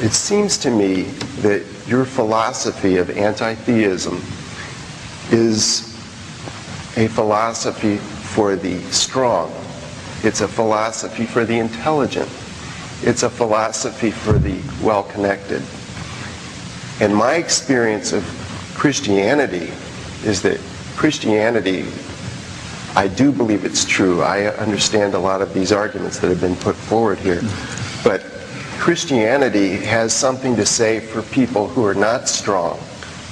It seems to me that your philosophy of anti-theism is a philosophy for the strong. It's a philosophy for the intelligent. It's a philosophy for the well-connected. And my experience of Christianity is that Christianity, I do believe it's true. I understand a lot of these arguments that have been put forward here. But Christianity has something to say for people who are not strong,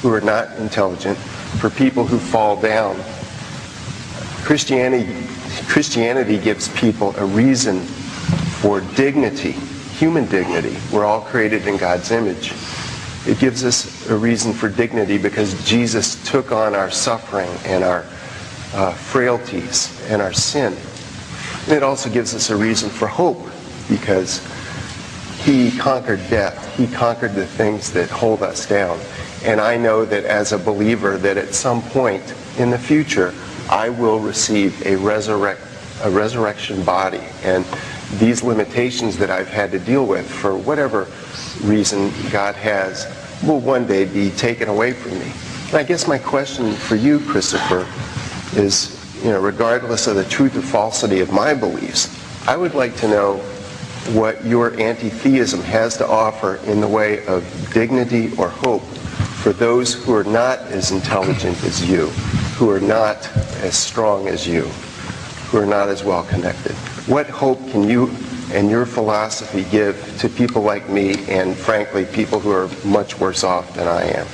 who are not intelligent, for people who fall down. Christianity gives people a reason for dignity, human dignity. We're all created in God's image. It gives us a reason for dignity because Jesus took on our suffering and our frailties and our sin. And it also gives us a reason for hope because he conquered death. He conquered the things that hold us down. And I know that as a believer that at some point in the future I will receive a resurrection body. And these limitations that I've had to deal with for whatever reason God has will one day be taken away from me. And I guess my question for you, Christopher, is, regardless of the truth or falsity of my beliefs, I would like to know what your anti-theism has to offer in the way of dignity or hope for those who are not as intelligent as you, who are not as strong as you, who are not as well connected. What hope can you and your philosophy give to people like me and, frankly, people who are much worse off than I am?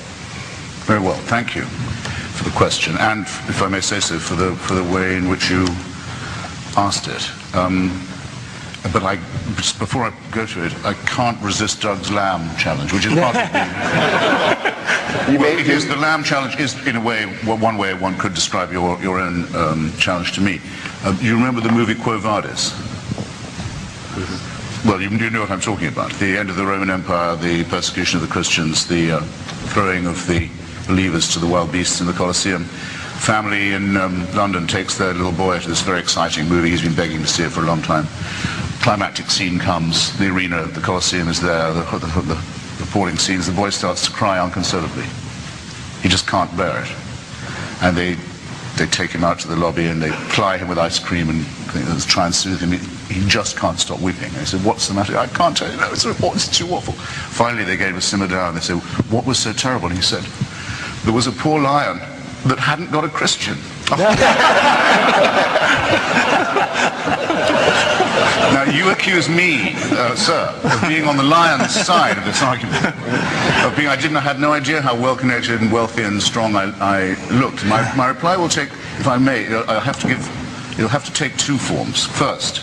Very well. Thank you for the question, and, if I may say so, for the way in which you asked it. But just before I go to it, I can't resist Doug's lamb challenge, which is part of because the lamb challenge is, in a way, one way one could describe your own challenge to me. You remember the movie Quo Vadis? Well, you know what I'm talking about. The end of the Roman Empire, the persecution of the Christians, the throwing of the believers to the wild beasts in the Colosseum. Family in London takes their little boy to this very exciting movie. He's been begging to see it for a long time. Climactic scene comes. The arena, the Colosseum is there. The appalling scenes. The boy starts to cry unconsolably. He just can't bear it. And they take him out to the lobby and they ply him with ice cream and try and soothe him. He just can't stop weeping. And he said, "What's the matter?" "I can't tell you. No, it's too awful." Finally, they gave him a simmer down. They said, "What was so terrible?" And he said, "There was a poor lion that hadn't got a Christian." Now, you accuse me, sir, of being on the lion's side of this argument. I had no idea how well-connected and wealthy and strong I looked. My reply will take, if I may, it'll have to take two forms. First,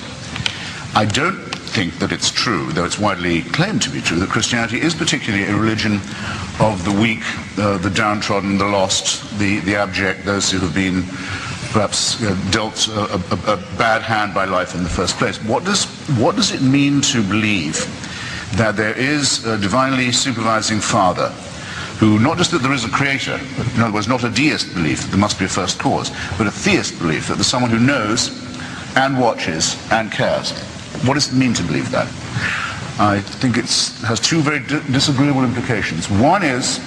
I don't think that it's true, though it's widely claimed to be true, that Christianity is particularly a religion of the weak, the downtrodden, the lost, the abject, those who have been perhaps dealt a bad hand by life in the first place. What does it mean to believe that there is a divinely supervising Father who, not just that there is a creator, in other words, not a deist belief that there must be a first cause, but a theist belief that there's someone who knows and watches and cares? What does it mean to believe that? I think it has two very disagreeable implications. One is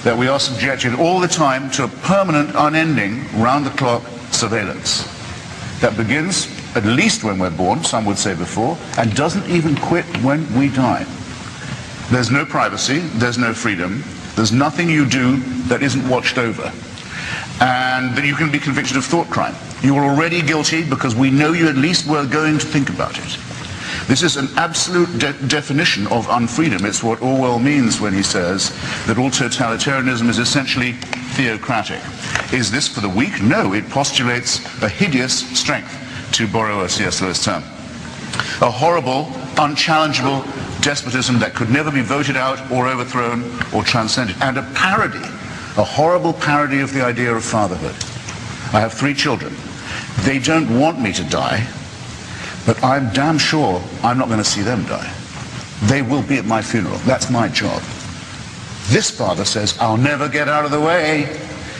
that we are subjected all the time to a permanent, unending, round-the-clock surveillance that begins at least when we're born, some would say before, and doesn't even quit when we die. There's no privacy, there's no freedom, there's nothing you do that isn't watched over. And then you can be convicted of thought crime. You are already guilty because we know you at least were going to think about it. This is an absolute definition of unfreedom. It's what Orwell means when he says that all totalitarianism is essentially theocratic. Is this for the weak? No, it postulates a hideous strength, to borrow a C.S. Lewis term. A horrible, unchallengeable despotism that could never be voted out or overthrown or transcended. And a parody, a horrible parody of the idea of fatherhood. I have 3 children. They don't want me to die, but I'm damn sure I'm not going to see them die. They will be at my funeral. That's my job. This father says, I'll never get out of the way.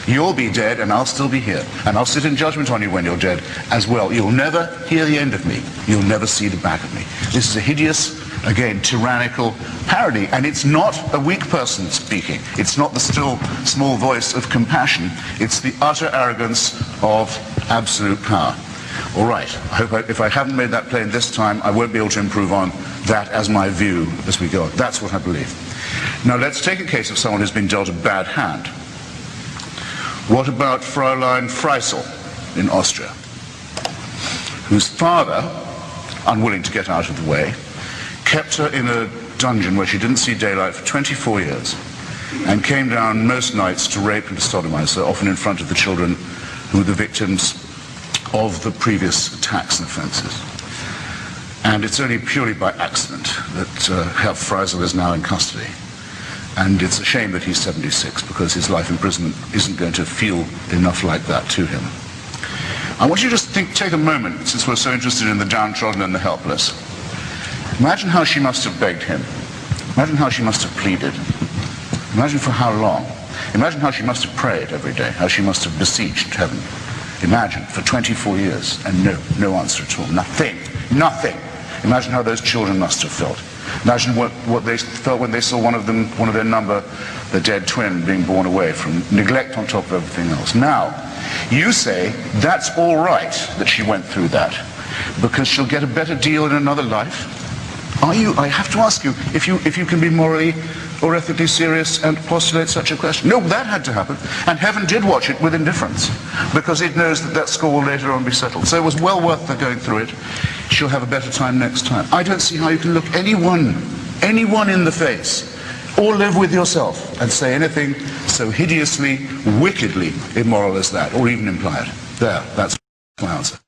You'll be dead and I'll still be here. And I'll sit in judgment on you when you're dead as well. You'll never hear the end of me. You'll never see the back of me. This is a hideous Again, tyrannical parody. And it's not a weak person speaking. It's not the still small voice of compassion. It's the utter arrogance of absolute power. All right, I hope if I haven't made that plain this time, I won't be able to improve on that as my view as we go on. That's what I believe. Now let's take a case of someone who's been dealt a bad hand. What about Fräulein Freisel in Austria, whose father, unwilling to get out of the way, kept her in a dungeon where she didn't see daylight for 24 years and came down most nights to rape and to sodomize her, often in front of the children who were the victims of the previous attacks and offenses. And it's only purely by accident that Herr Freisel is now in custody. And it's a shame that he's 76, because his life imprisonment isn't going to feel enough like that to him. I want you to just take a moment, since we're so interested in the downtrodden and the helpless. Imagine how she must have begged him. Imagine how she must have pleaded. Imagine for how long. Imagine how she must have prayed every day, how she must have beseeched heaven. Imagine, for 24 years, and no answer at all. Nothing. Nothing. Imagine how those children must have felt. Imagine what they felt when they saw one of their number, the dead twin, being borne away from neglect on top of everything else. Now, you say that's all right that she went through that, because she'll get a better deal in another life? I have to ask you, if you can be morally or ethically serious and postulate such a question. No, that had to happen, and heaven did watch it with indifference, because it knows that score will later on be settled. So it was well worth her going through it. She'll have a better time next time. I don't see how you can look anyone in the face, or live with yourself and say anything so hideously, wickedly immoral as that, or even imply it. There, that's my answer.